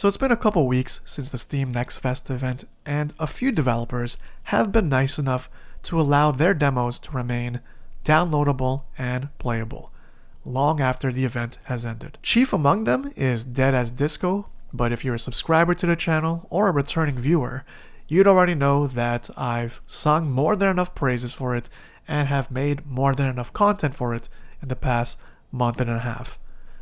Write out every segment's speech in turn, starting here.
So it's been a couple weeks since the Steam Next Fest event, and a few developers have been nice enough to allow their demos to remain downloadable and playable long after the event has ended. Chief among them is Dead as Disco, but if you're a subscriber to the channel or a returning viewer, you'd already know that I've sung more than enough praises for it and have made more than enough content for it in the past month and a half.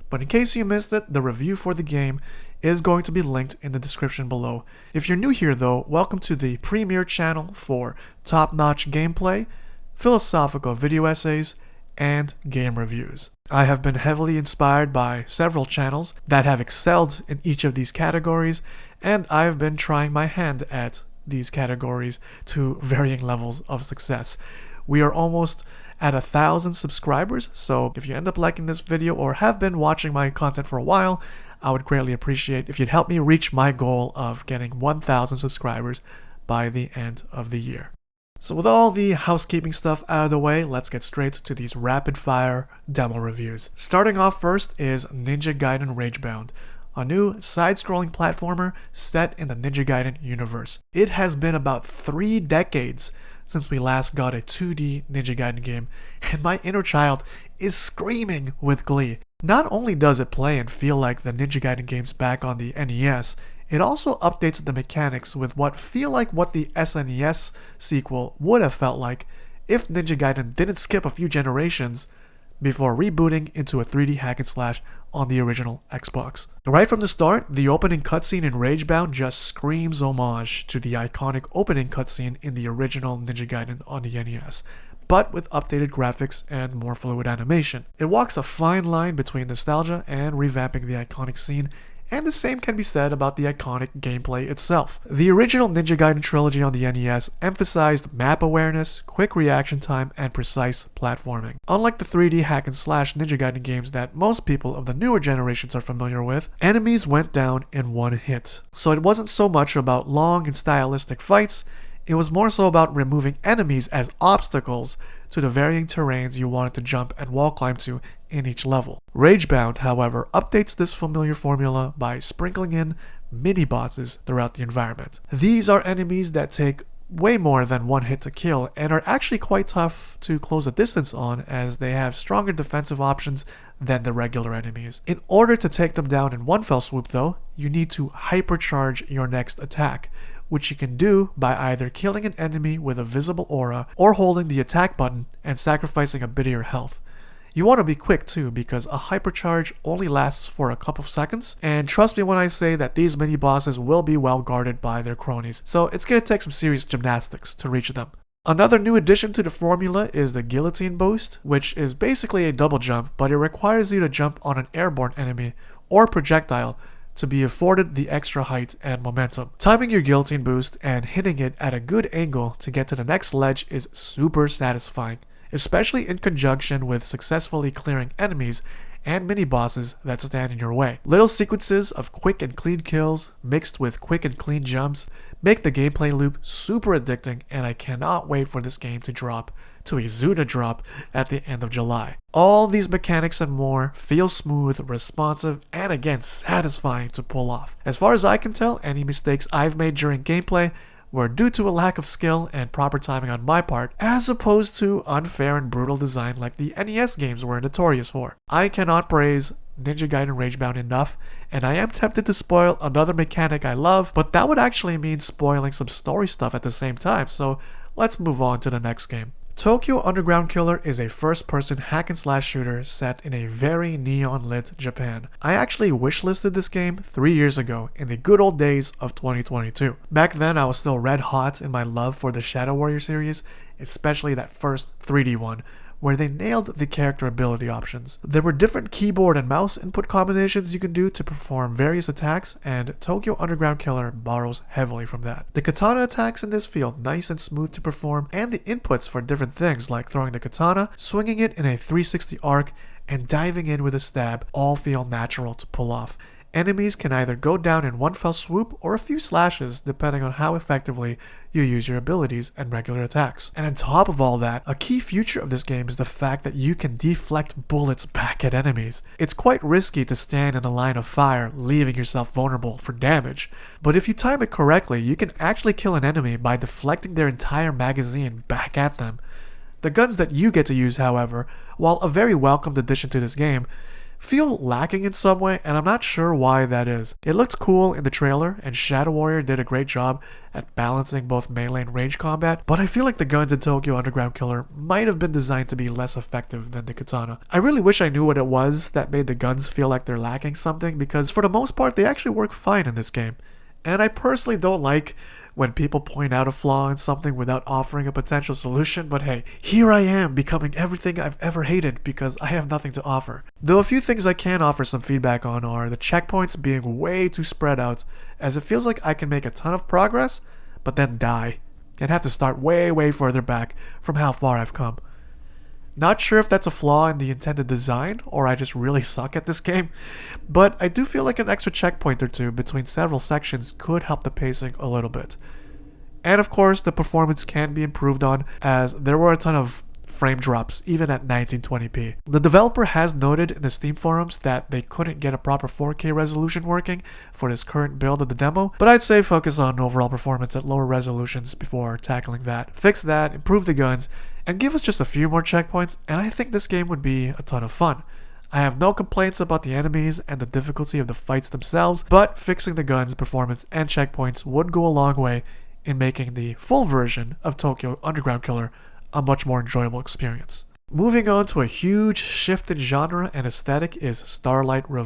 But in case you missed it, the review for the game is going to be linked in the description below. If you're new here though, welcome to the premier channel for top-notch gameplay, philosophical video essays, and game reviews. I have been heavily inspired by several channels that have excelled in each of these categories, and I've been trying my hand at these categories to varying levels of success. We are almost at 1,000 subscribers, so if you end up liking this video or have been watching my content for a while, I would greatly appreciate if you'd help me reach my goal of getting 1,000 subscribers by the end of the year. So with all the housekeeping stuff out of the way, let's get straight to these rapid-fire demo reviews. Starting off first is Ninja Gaiden Ragebound, a new side-scrolling platformer set in the Ninja Gaiden universe. It has been about 3 decades since we last got a 2D Ninja Gaiden game, and my inner child is screaming with glee. Not only does it play and feel like the Ninja Gaiden games back on the NES, it also updates the mechanics with what feel like what the SNES sequel would have felt like if Ninja Gaiden didn't skip a few generations before rebooting into a 3D hack and slash on the original Xbox. Right from the start, the opening cutscene in Ragebound just screams homage to the iconic opening cutscene in the original Ninja Gaiden on the NES, but with updated graphics and more fluid animation. It walks a fine line between nostalgia and revamping the iconic scene, and the same can be said about the iconic gameplay itself. The original Ninja Gaiden trilogy on the NES emphasized map awareness, quick reaction time, and precise platforming. Unlike the 3D hack and slash Ninja Gaiden games that most people of the newer generations are familiar with, enemies went down in one hit. So it wasn't so much about long and stylistic fights, it was more so about removing enemies as obstacles to the varying terrains you wanted to jump and wall climb to in each level. Ragebound, however, updates this familiar formula by sprinkling in mini-bosses throughout the environment. These are enemies that take way more than one hit to kill and are actually quite tough to close a distance on, as they have stronger defensive options than the regular enemies. In order to take them down in one fell swoop though, you need to hypercharge your next attack, which you can do by either killing an enemy with a visible aura or holding the attack button and sacrificing a bit of your health. You want to be quick too, because a hypercharge only lasts for a couple of seconds, and trust me when I say that these mini bosses will be well guarded by their cronies, so it's going to take some serious gymnastics to reach them. Another new addition to the formula is the guillotine boost, which is basically a double jump, but it requires you to jump on an airborne enemy or projectile to be afforded the extra height and momentum. Timing your guillotine boost and hitting it at a good angle to get to the next ledge is super satisfying, especially in conjunction with successfully clearing enemies and mini-bosses that stand in your way. Little sequences of quick and clean kills mixed with quick and clean jumps make the gameplay loop super addicting, and I cannot wait for this game to drop to a Zuna drop at the end of July. All these mechanics and more feel smooth, responsive, and again satisfying to pull off. As far as I can tell, any mistakes I've made during gameplay were due to a lack of skill and proper timing on my part, as opposed to unfair and brutal design like the NES games were notorious for. I cannot praise Ninja Gaiden Ragebound enough, and I am tempted to spoil another mechanic I love, but that would actually mean spoiling some story stuff at the same time, so let's move on to the next game. Tokyo Underground Killer is a first-person hack-and-slash shooter set in a very neon-lit Japan. I actually wishlisted this game 3 years ago in the good old days of 2022. Back then, I was still red hot in my love for the Shadow Warrior series, especially that first 3D one, where they nailed the character ability options. There were different keyboard and mouse input combinations you can do to perform various attacks, and Tokyo Underground Killer borrows heavily from that. The katana attacks in this feel nice and smooth to perform, and the inputs for different things like throwing the katana, swinging it in a 360 arc, and diving in with a stab all feel natural to pull off. Enemies can either go down in one fell swoop or a few slashes depending on how effectively you use your abilities and regular attacks. And on top of all that, a key feature of this game is the fact that you can deflect bullets back at enemies. It's quite risky to stand in a line of fire, leaving yourself vulnerable for damage, but if you time it correctly, you can actually kill an enemy by deflecting their entire magazine back at them. The guns that you get to use, however, while a very welcomed addition to this game, feel lacking in some way, and I'm not sure why that is. It looked cool in the trailer, and Shadow Warrior did a great job at balancing both melee and range combat, but I feel like the guns in Tokyo Underground Killer might have been designed to be less effective than the katana. I really wish I knew what it was that made the guns feel like they're lacking something, because for the most part they actually work fine in this game. And I personally don't like when people point out a flaw in something without offering a potential solution, but hey, here I am becoming everything I've ever hated because I have nothing to offer. Though a few things I can offer some feedback on are the checkpoints being way too spread out, as it feels like I can make a ton of progress, but then die, and have to start way further back from how far I've come. Not sure if that's a flaw in the intended design, or I just really suck at this game, but I do feel like an extra checkpoint or two between several sections could help the pacing a little bit. And of course, the performance can be improved on, as there were a ton of frame drops, even at 1920p. The developer has noted in the Steam forums that they couldn't get a proper 4K resolution working for this current build of the demo, but I'd say focus on overall performance at lower resolutions before tackling that. Fix that, improve the guns, and give us just a few more checkpoints, and I think this game would be a ton of fun. I have no complaints about the enemies and the difficulty of the fights themselves, but fixing the guns, performance, and checkpoints would go a long way in making the full version of Tokyo Underground Killer a much more enjoyable experience. Moving on to a huge shift in genre and aesthetic is Starlight Re.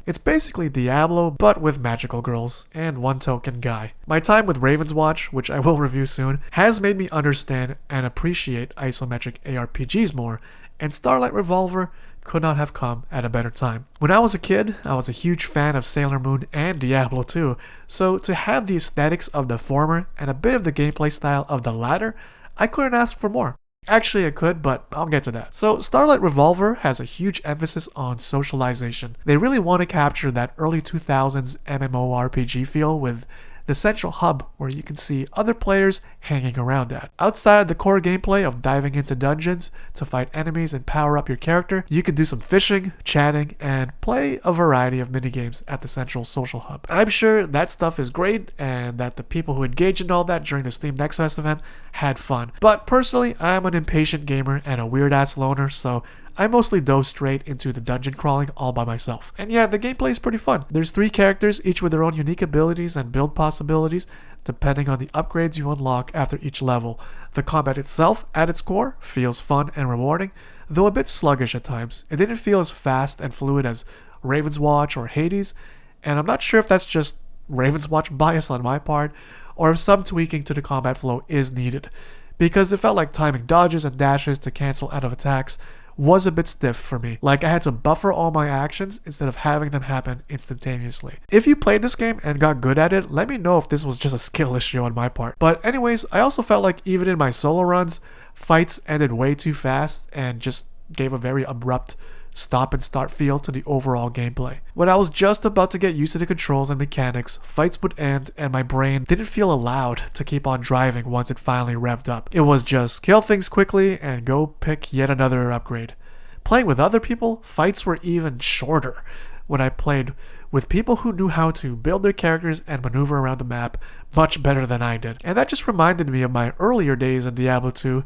It's basically Diablo, but with magical girls and one token guy. My time with Raven's Watch, which I will review soon, has made me understand and appreciate isometric ARPGs more, and Starlight Re could not have come at a better time. When I was a kid, I was a huge fan of Sailor Moon and Diablo 2, so to have the aesthetics of the former and a bit of the gameplay style of the latter, I couldn't ask for more. Actually, I could, but I'll get to that. So, Starlight Re has a huge emphasis on socialization. They really want to capture that early 2000s MMORPG feel with the central hub where you can see other players hanging around at. Outside of the core gameplay of diving into dungeons to fight enemies and power up your character, you can do some fishing, chatting, and play a variety of minigames at the central social hub. I'm sure that stuff is great and that the people who engage in all that during the Steam Next Fest event had fun. But personally, I'm an impatient gamer and a weird-ass loner, so I mostly dove straight into the dungeon crawling all by myself. And yeah, the gameplay is pretty fun. There's 3 characters, each with their own unique abilities and build possibilities, depending on the upgrades you unlock after each level. The combat itself, at its core, feels fun and rewarding, though a bit sluggish at times. It didn't feel as fast and fluid as Raven's Watch or Hades, and I'm not sure if that's just Raven's Watch bias on my part, or if some tweaking to the combat flow is needed, because it felt like timing dodges and dashes to cancel out of attacks was a bit stiff for me. Like I had to buffer all my actions instead of having them happen instantaneously. If you played this game and got good at it, let me know if this was just a skill issue on my part. But anyways, I also felt like even in my solo runs, fights ended way too fast and just gave a very abrupt stop and start feel to the overall gameplay. When I was just about to get used to the controls and mechanics, fights would end and my brain didn't feel allowed to keep on driving once it finally revved up. It was just kill things quickly and go pick yet another upgrade. Playing with other people, fights were even shorter when I played with people who knew how to build their characters and maneuver around the map much better than I did. And that just reminded me of my earlier days in Diablo 2,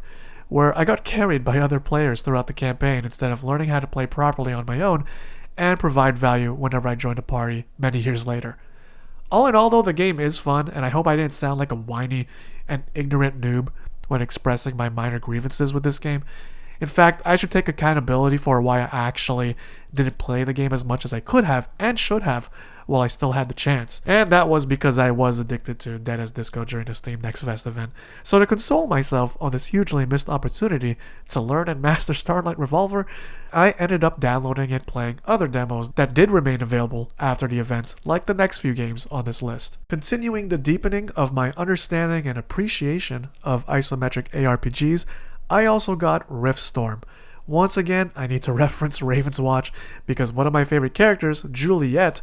where I got carried by other players throughout the campaign instead of learning how to play properly on my own and provide value whenever I joined a party many years later. All in all though, the game is fun, and I hope I didn't sound like a whiny and ignorant noob when expressing my minor grievances with this game. In fact, I should take accountability for why I actually didn't play the game as much as I could have and should have while I still had the chance. And that was because I was addicted to Dead as Disco during the Steam Next Fest event. So to console myself on this hugely missed opportunity to learn and master Starlight Re, I ended up downloading and playing other demos that did remain available after the event, like the next few games on this list. Continuing the deepening of my understanding and appreciation of isometric ARPGs, I also got Riftstorm. Once again, I need to reference Raven's Watch because one of my favorite characters, Juliet,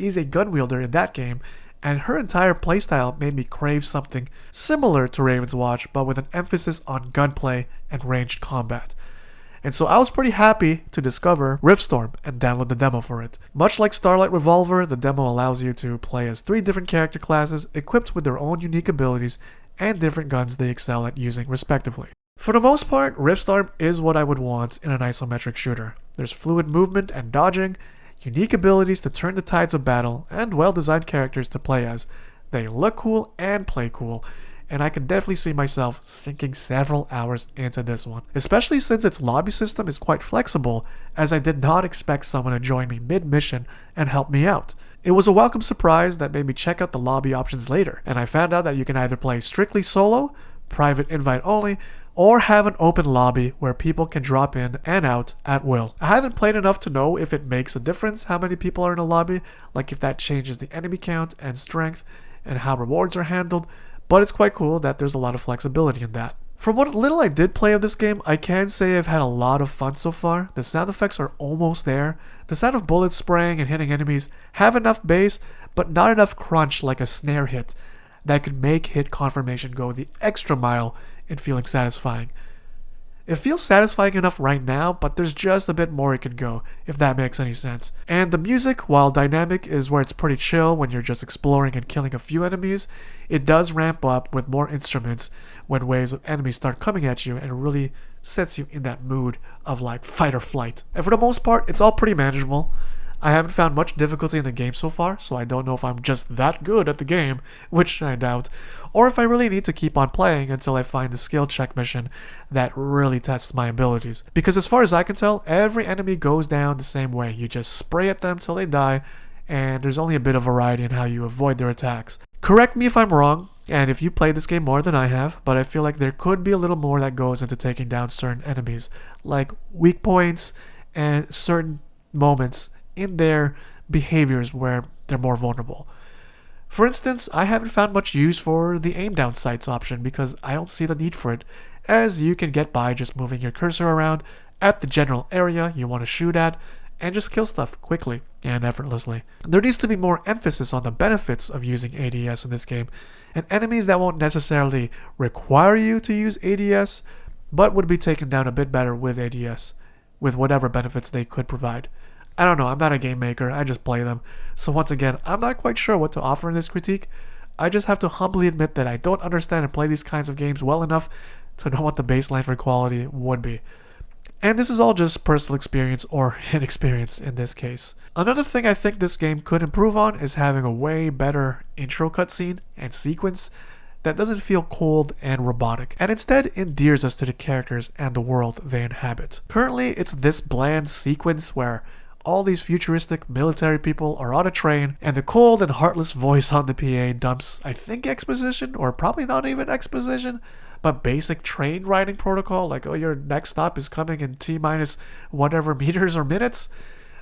is a gun wielder in that game, and her entire playstyle made me crave something similar to Raven's Watch, but with an emphasis on gunplay and ranged combat. And so I was pretty happy to discover Riftstorm and download the demo for it. Much like Starlight Revolver, the demo allows you to play as 3 different character classes equipped with their own unique abilities and different guns they excel at using respectively. For the most part, Riftstorm is what I would want in an isometric shooter. There's fluid movement and dodging, unique abilities to turn the tides of battle, and well-designed characters to play as. They look cool and play cool, and I can definitely see myself sinking several hours into this one, especially since its lobby system is quite flexible, as I did not expect someone to join me mid-mission and help me out. It was a welcome surprise that made me check out the lobby options later, and I found out that you can either play strictly solo, private invite only, or have an open lobby where people can drop in and out at will. I haven't played enough to know if it makes a difference how many people are in a lobby, like if that changes the enemy count and strength and how rewards are handled, but it's quite cool that there's a lot of flexibility in that. From what little I did play of this game, I can say I've had a lot of fun so far. The sound effects are almost there. The sound of bullets spraying and hitting enemies have enough bass, but not enough crunch like a snare hit that could make hit confirmation go the extra mile in feeling satisfying. It feels satisfying enough right now, but there's just a bit more it could go, if that makes any sense. And the music, while dynamic, is where it's pretty chill when you're just exploring and killing a few enemies. It does ramp up with more instruments when waves of enemies start coming at you, and it really sets you in that mood of like fight or flight. And for the most part, it's all pretty manageable. I haven't found much difficulty in the game so far, so I don't know if I'm just that good at the game, which I doubt, or if I really need to keep on playing until I find the skill check mission that really tests my abilities. Because as far as I can tell, every enemy goes down the same way. You just spray at them till they die, and there's only a bit of variety in how you avoid their attacks. Correct me if I'm wrong, and if you played this game more than I have, but I feel like there could be a little more that goes into taking down certain enemies, like weak points and certain moments in their behaviors where they're more vulnerable. For instance, I haven't found much use for the aim down sights option because I don't see the need for it, as you can get by just moving your cursor around at the general area you want to shoot at and just kill stuff quickly and effortlessly. There needs to be more emphasis on the benefits of using ADS in this game, and enemies that won't necessarily require you to use ADS, but would be taken down a bit better with ADS, with whatever benefits they could provide. I don't know, I'm not a game maker, I just play them. So once again, I'm not quite sure what to offer in this critique. I just have to humbly admit that I don't understand and play these kinds of games well enough to know what the baseline for quality would be. And this is all just personal experience or inexperience in this case. Another thing I think this game could improve on is having a way better intro cutscene and sequence that doesn't feel cold and robotic, and instead endears us to the characters and the world they inhabit. Currently, it's this bland sequence where all these futuristic military people are on a train, and the cold and heartless voice on the PA dumps, I think, exposition, or probably not even exposition, but basic train riding protocol, like, oh, your next stop is coming in T-minus whatever meters or minutes.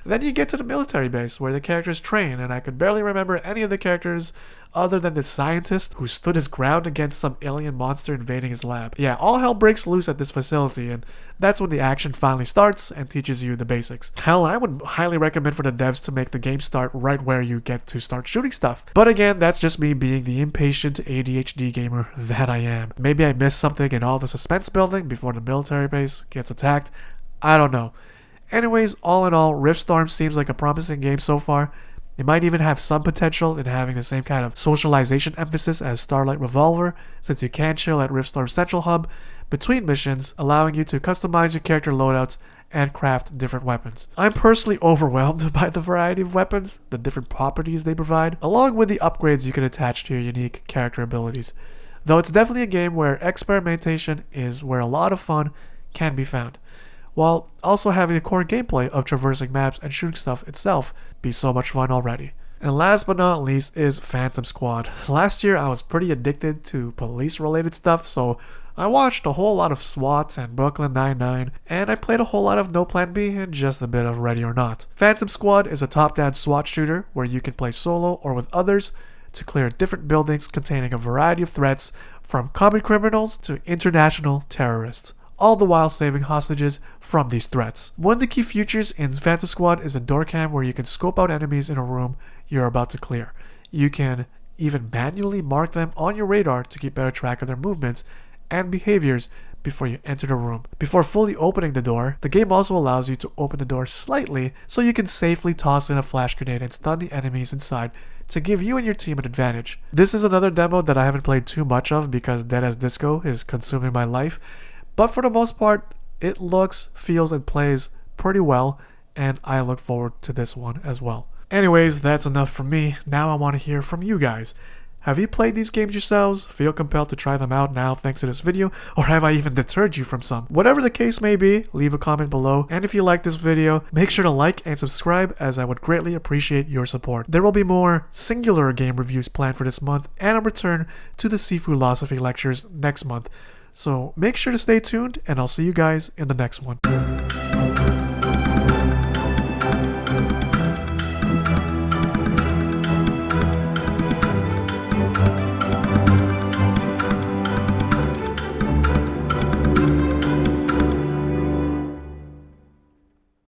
Then you get to the military base where the characters train, and I could barely remember any of the characters other than the scientist who stood his ground against some alien monster invading his lab. Yeah, all hell breaks loose at this facility, and that's when the action finally starts and teaches you the basics. Hell, I would highly recommend for the devs to make the game start right where you get to start shooting stuff. But again, that's just me being the impatient ADHD gamer that I am. Maybe I missed something in all the suspense building before the military base gets attacked. I don't know. Anyways, all in all, Riftstorm seems like a promising game so far. It might even have some potential in having the same kind of socialization emphasis as Starlight Revolver, since you can chill at Riftstorm's central hub between missions, allowing you to customize your character loadouts and craft different weapons. I'm personally overwhelmed by the variety of weapons, the different properties they provide, along with the upgrades you can attach to your unique character abilities. Though it's definitely a game where experimentation is where a lot of fun can be found, while also having the core gameplay of traversing maps and shooting stuff itself be so much fun already. And last but not least is Phantom Squad. Last year I was pretty addicted to police related stuff, so I watched a whole lot of SWAT and Brooklyn Nine-Nine, and I played a whole lot of No Plan B and just a bit of Ready or Not. Phantom Squad is a top-down SWAT shooter where you can play solo or with others to clear different buildings containing a variety of threats, from common criminals to international terrorists, all the while saving hostages from these threats. One of the key features in Phantom Squad is a door cam where you can scope out enemies in a room you're about to clear. You can even manually mark them on your radar to keep better track of their movements and behaviors before you enter the room. Before fully opening the door, the game also allows you to open the door slightly so you can safely toss in a flash grenade and stun the enemies inside to give you and your team an advantage. This is another demo that I haven't played too much of because Dead as Disco is consuming my life, but for the most part, it looks, feels, and plays pretty well, and I look forward to this one as well. Anyways, that's enough from me. Now I want to hear from you guys. Have you played these games yourselves? Feel compelled to try them out now thanks to this video? Or have I even deterred you from some? Whatever the case may be, leave a comment below. And if you like this video, make sure to like and subscribe, as I would greatly appreciate your support. There will be more singular game reviews planned for this month and a return to the Seafood lectures next month. So make sure to stay tuned, and I'll see you guys in the next one.